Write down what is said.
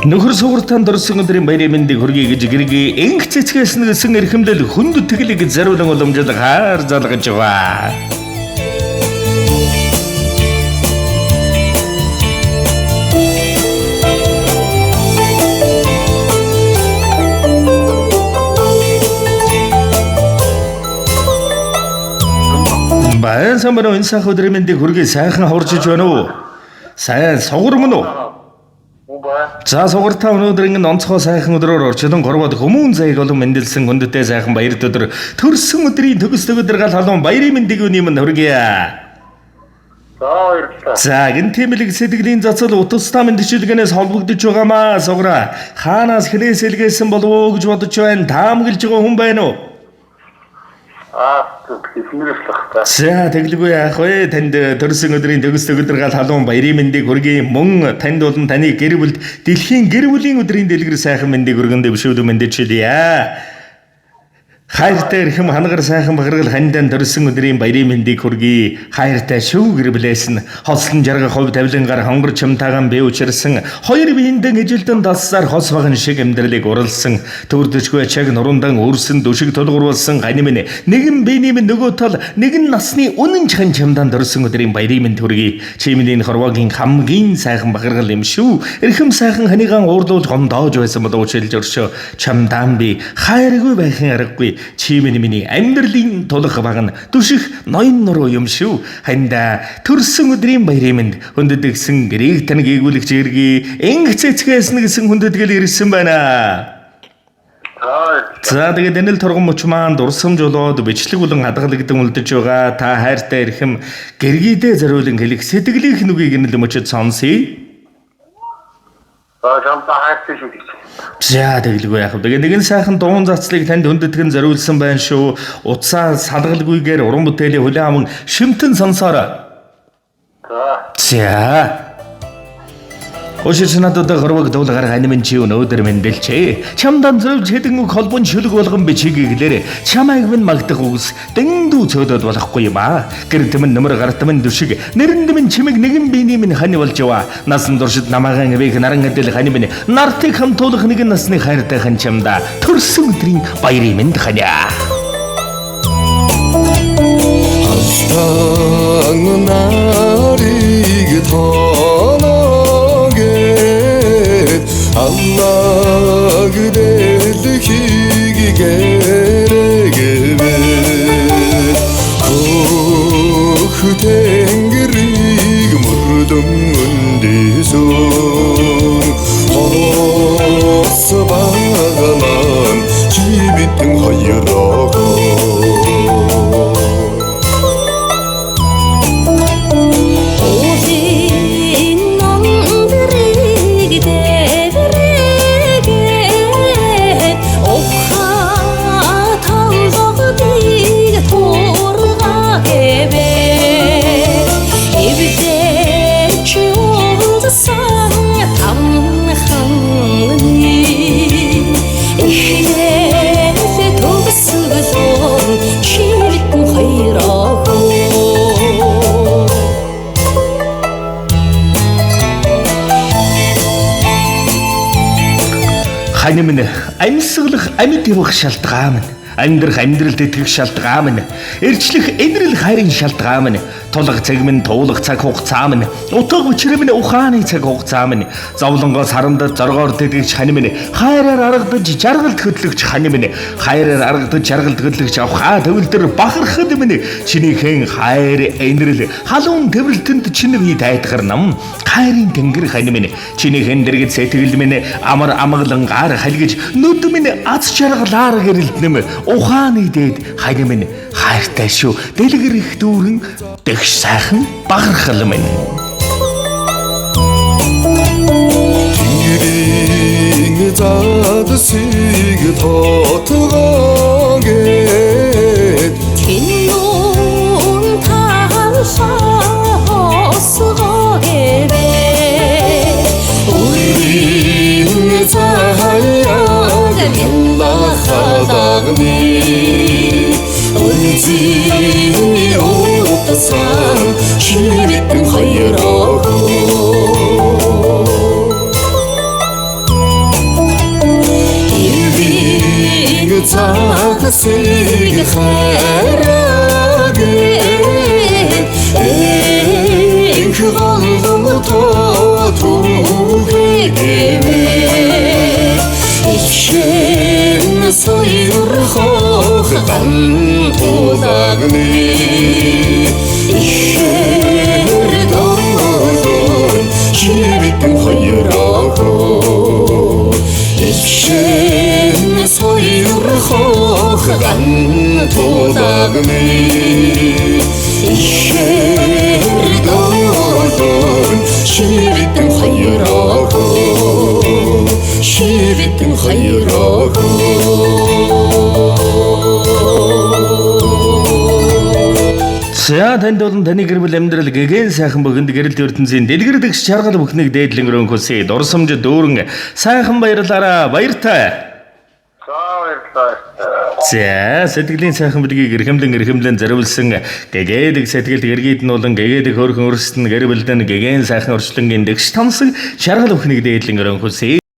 Нөхөр сугартан дөрсөн өдрийн баярын мэндийг хүргэе гэж гэргийн энх цэцгээс нэгсэн эрхэмлэл хүнд тэглийг зариулан уламжлал хаар залгаж байгаа. Баян самбар өнсөх өдрийн мэндийг хүргэе сайхан хуржиж байна уу? Сайн сугармын уу? За сугартаа өнөөдөр ингэ онцгой сайхан өдрөөр орчлон горвоод хүмүүн зайг олон мэндэлсэн хүндтэй сайхан баярт өдөр төрсөн өдрийн төгс өдөр гал халуун баярын мэндийг өниймэн хүргэе. За гин тиймэлэг сэтгэлийн цацал утастаа мэндчилгэнээс холбогдож байгаамаа сугараа. Хаанаас хинээс илгээсэн болов уу гэж бодож байна. Таамаглаж байгаа хүн байна уу? За тэглгүй яах вэ? Танд төрсөн өдрийн төгс өдөр гал халуун баярын мэндийг хүргэе. Мөн танд болон таны гэр бүлд дэлхийн гэр бүлийн өдрийн дэлгэр сайхан мэндийг хүргэн дэвшүүлэн мэндчилье. Хайртай эрхэм ханагар сайхан бахаргал хандан төрсөн өдрийн баярын мэндийг хүргэе. Хайртай шөв гэр бүлээс нь хослон жаргах хувь тавилангаар хонгор чамтаагаан бие учирсан хоёр биендэн ижилдэн тассаар хос баган шиг амьдралыг уралсан төрдөжгүй чаг нурундан өрсөн дүшиг тулгуурлсан гани минь нэгэн биений минь нөгөө тал нэгэн насны үнэн хан чамдан төрсөн өдрийн баярын мэнд хүргэе. Чимийн хорвогийн хамгийн сайхан бахаргал юм шүү. Эрхэм сайхан ханийгаан уурлуул гомдоож байсан болов училж өршөө чамдан би хайргүй байхын аргагүй. Чимэн миний амьдралын тулах баган түших ноён нуруу юм шүү. Ханда төрсөн өдрийн баярын мэнд хүндэтгсэн гэрийг таныг эгүүлэгч эргий энх цэцгээс нэгсэн хүндэтгэл ирсэн байна. За тэгээд энэ л торгон мөч маань дурсамж болоод бичлэг болон хадгалагдсан үлдэж байгаа. Та хайртай эрхэм гэргийдээ зориулан хэлэх сэтгэлийн нүгийг энэ л мөчөд сонсъё. За тэглгүй яах вэ? Нэгэн сайхан дуун зацлыг танд хүндэтгэн зориулсан байна шүү. Утсаа салгалгүйгээр уран бүтээлийн хүлээн аван шимтэн сонсоорой. За. Ошиж надад горвог дуулгаар ханимын чи өнөөдөр мэндэлчээ. Чамдан зөвж хэдэн үг холбон шүлэг болгон бичигээглээрэ. Чамайг минь магдах үгс дэндүү цөөдөд болохгүй юм аа. Гэртэмэн нөмөр гартамын дүшиг нэрэндэмэн чимэг нэгэн биений минь хани болж яваа. Насан туршид намаагаан эвээх наран адил хани минь нартыг хамтуулах нэгэн насны хайртай хан чамда төрсөн өдрийн баярын мэнд ханиа. Хастан нарыг Allah güdellik gereğe Kok tengirig murdum undison Hossa bağlan kibitin hayrağı Хани минь амьсгалах амьд явах шалтгаан минь амьдрах амьдралд итгэх шалтгаан минь эрчлэх энэрл хайрын шалтгаан минь тулах цаг минь туулах цаг хугацаа минь утга учир минь ухааны цаг хугацаа минь зовлонгоос харамдаж зоргоор тэтгэж хани минь хайраар аргадаж жаргалд хөдлөгч хани минь хайраар аргадаж жаргалд хөдлөгч авхаа төвлөр бахархад минь чинийхэн хайр энэрл халуун төвлөлтөнд чинь би тайтгар нам хайрын тэнгэр хани минь чинийхэн дэргэд сэтгэл минь амар амгалан гар халгиж нүд минь аз жаргалаар гэрэлтнэм ухааны дээд хани минь хайртай шүү дэлгэр их дүүрэн дэгш сайхан бахархал минь Тэнгэрийн задсыг тоотгоогээд Тиннүүн таалсаосгоогээрээ Үрийн цахаяаг мэллахадагни Үнзиний утсан ширэтэн хайраа Сыг хайраад их голгом туугэй ишэн сойрхох гантуулагны ишэр дон чивитэн хоёроо ишэн сойрхох гантуулагны ишэр дон чивитэн хоёроо шивитэн хоёроо За танд болон таны гэр бүл амьдрал гэгэн сайхан бөгөнд гэрэл ертөнцийн дэлгэр дэгш чаргал бүхнийг дээдлэн өрөн хүсье. Дурсамж дүүрэн сайхан баярлаараа. Баяртай. За сэтгэлийн сайхан бүлгийг эрхэмлэн зориулсан гэгээдэг сэтгэлд гэргийд нь болон гэгээдэг хөөрхөн өрсөлдөн гэр бүлдэн гэгэн сайхан орчлонгийн дэгш тамсаг чаргал бүхнийг дээдлэн өрөн хүсье.